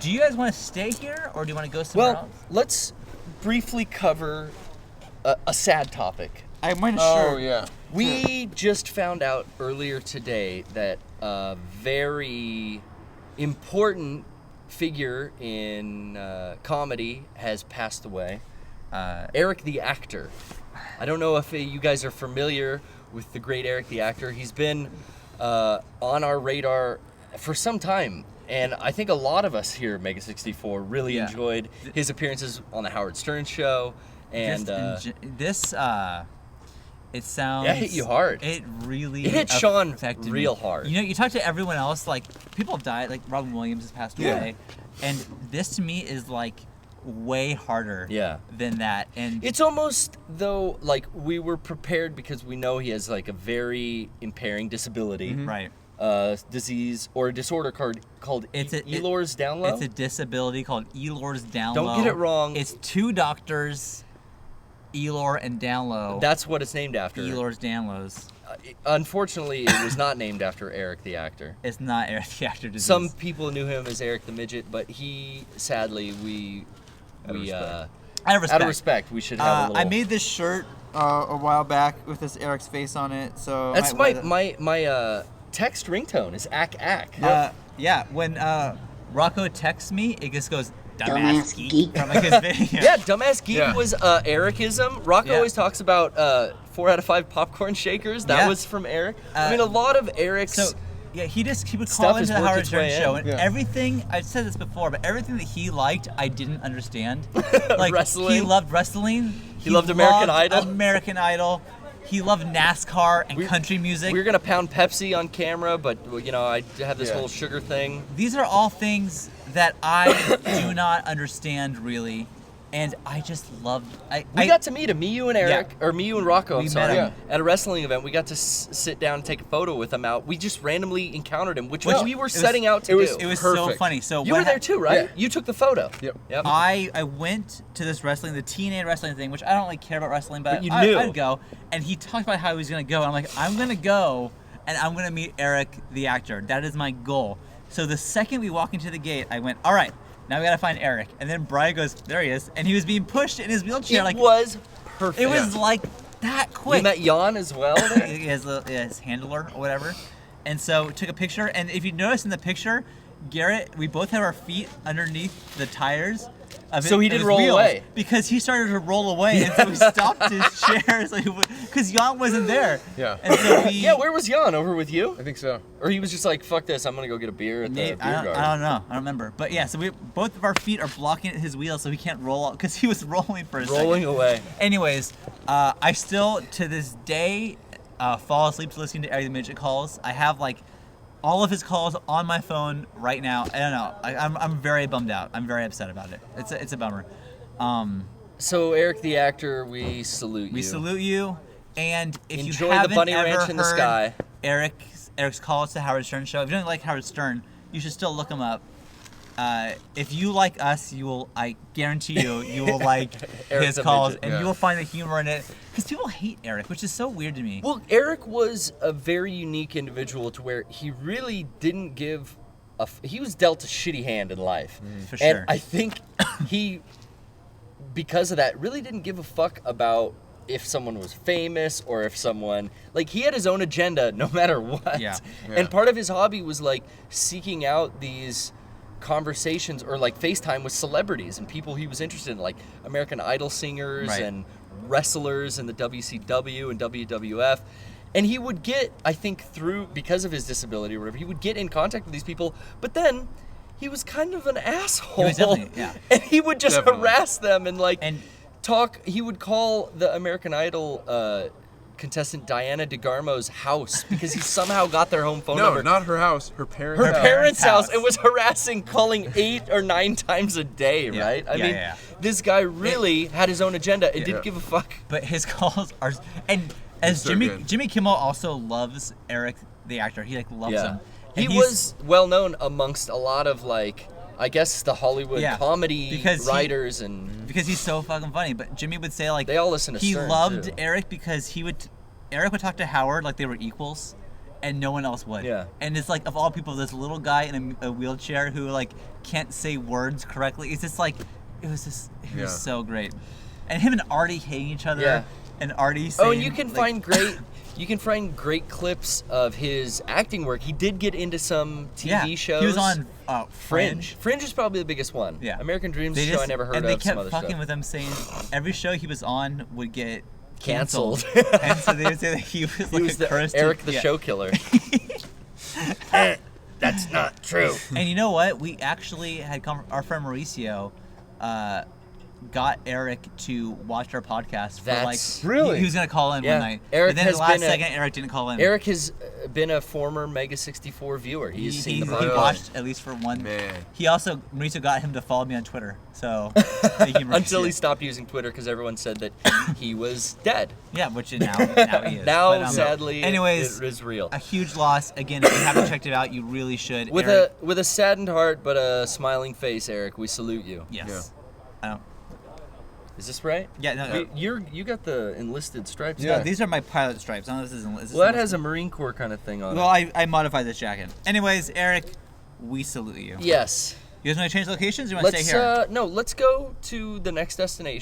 Do you guys want to stay here, or do you want to go somewhere else? Let's briefly cover a sad topic. I'm sure. Oh, yeah. We just found out earlier today that a very important figure in comedy has passed away. Eric the actor. I don't know if you guys are familiar with the great Eric the actor. He's been on our radar for some time. And I think a lot of us here at Mega64 really enjoyed his appearances on the Howard Stern show. And it sounds... It hit you hard. It really It hit Sean affected real me. hard. You know, you talk to everyone else, like, people have died, like Robin Williams has passed away. And this to me is like way harder than that. And it's almost though like we were prepared because we know he has like a very impairing disability. Right. Disease or a disorder called Ehlers Danlos. It's a disability called Ehlers Danlos. Don't get it wrong. It's two doctors, Ehlers and Danlos. That's what it's named after. Ehlers Danlos. Unfortunately, it was not named after Eric the actor. It's not Eric the actor disease. Some people knew him as Eric the midget, but he sadly out of respect, we should have a little... I made this shirt a while back with this Eric's face on it, so... That's my text ringtone is ack. Yeah, when Rocco texts me, it just goes, Dumbass Geek. From like his video. Yeah, Dumbass Geek was Ericism. Rocco always talks about 4 out of 5 popcorn shakers. That was from Eric. I mean, a lot of Eric's... So, yeah, he would call into the Howard Stern show, and Yeah. everything, I've said this before, but everything that he liked, I didn't understand. Like, Wrestling. He loved wrestling. He loved American Idol. American Idol. He loved NASCAR and country music. We were going to pound Pepsi on camera, but, you know, I have this whole sugar thing. These are all things that I do not understand, really. And I just loved... We got to meet him, me, you, and Eric, or me, you, and Rocco, I'm sorry, met him. at a wrestling event. We got to sit down and take a photo with him out. We just randomly encountered him, which we were setting out to do. It was so funny. So you were there too, right? Yeah. You took the photo. Yep. I went to this wrestling, the TNA wrestling thing, which I don't really care about wrestling, but you knew. I'd go. And he talked about how he was going to go. And I'm like, I'm going to go, and I'm going to meet Eric, the actor. That is my goal. So the second we walk into the gate, I went, all right, now we gotta find Eric. And then Brian goes, there he is. And he was being pushed in his wheelchair. It was perfect. It was like that quick. You met Jan as well? his handler or whatever. And so took a picture. And if you notice in the picture, Garrett, we both had our feet underneath the tires. So he did roll away. Because he started to roll away, and so we stopped his chair, because Jan wasn't there. Yeah. And so where was Jan? Over with you? I think so. Or he was just like, fuck this, I'm gonna go get a beer at the beer garden. I don't know. I don't remember. But yeah, so both of our feet are blocking his wheel, so he can't roll out, because he was rolling for a second. Rolling away. Anyways, I still, to this day, fall asleep to listening to Eric the Midget calls. I have, like, all of his calls on my phone right now. I don't know. I'm very bummed out. I'm very upset about it. It's a bummer. So Eric the actor, we salute you. We salute you. And if Enjoy you haven't the bunny ever ranch in the heard sky. Eric's calls to Howard Stern show. If you don't like Howard Stern, you should still look him up. If you like us, I guarantee you will like his calls, and you will find the humor in it. Because people hate Eric, which is so weird to me. Well, Eric was a very unique individual to where he really didn't give he was dealt a shitty hand in life. For sure. And I think he, because of that, really didn't give a fuck about if someone was famous or if someone, like, he had his own agenda no matter what. Yeah. And part of his hobby was, like, seeking out these conversations or, like, FaceTime with celebrities and people he was interested in, like American Idol singers and wrestlers in the WCW and WWF. And he would get, I think, because of his disability or whatever, he would get in contact with these people, but then he was kind of an asshole. He was definitely, And he would just harass them and, like, talk. He would call the American Idol contestant Diana DeGarmo's house because he somehow got their home phone number. No, not her house, her parents' Her house. parents' house, and was harassing, calling 8 or 9 times a day, right? I mean, this guy really had his own agenda and didn't give a fuck. But his calls are, and as Jimmy Kimmel also loves Eric the actor. He, like, loves him. And he was well known amongst a lot of, like, I guess the Hollywood comedy writers because he's so fucking funny. But Jimmy would say, like, they all listen to he Stern, loved too. Eric because Eric would talk to Howard like they were equals, and no one else would. Yeah. And it's like, of all people, this little guy in a wheelchair who like can't say words correctly. It's just like, it was so great. And him and Artie hating each other. Yeah. And Artie saying, Oh, and you can find great clips of his acting work. He did get into some TV shows. He was on Fringe. Fringe is probably the biggest one. Yeah. American Dream's a show I never heard of. And they kept some other fucking stuff. with him, saying every show he was on would get Canceled. And so they would say that he was like a cursed Eric the show killer. That's not true. And you know what? We actually had our friend Mauricio got Eric to watch our podcast for Really? he was gonna call in one night. Eric but then has at the last been second Eric didn't call in. Eric has been a former Mega64 viewer. He's seen the he podcast. watched at least for one. Man. He also Mauricio got him to follow me on Twitter. So thank you, Mauricio. Until he stopped using Twitter because everyone said that he was dead. Yeah, which now he is. Now, But, sadly, anyways, it is real. a huge loss. Again, if you haven't checked it out, you really should. With Eric, a saddened heart but a smiling face, Eric, we salute you. yes. I don't. Is this right? Yeah, no. You got the enlisted stripes. No, there. these are my pilot stripes. I don't know if this is. Well, that has a Marine Corps kind of thing on Well, it. I modified this jacket. Anyways, Eric, we salute you. Yes. You guys want to change locations? Or you want to stay here? No, let's go to the next destination.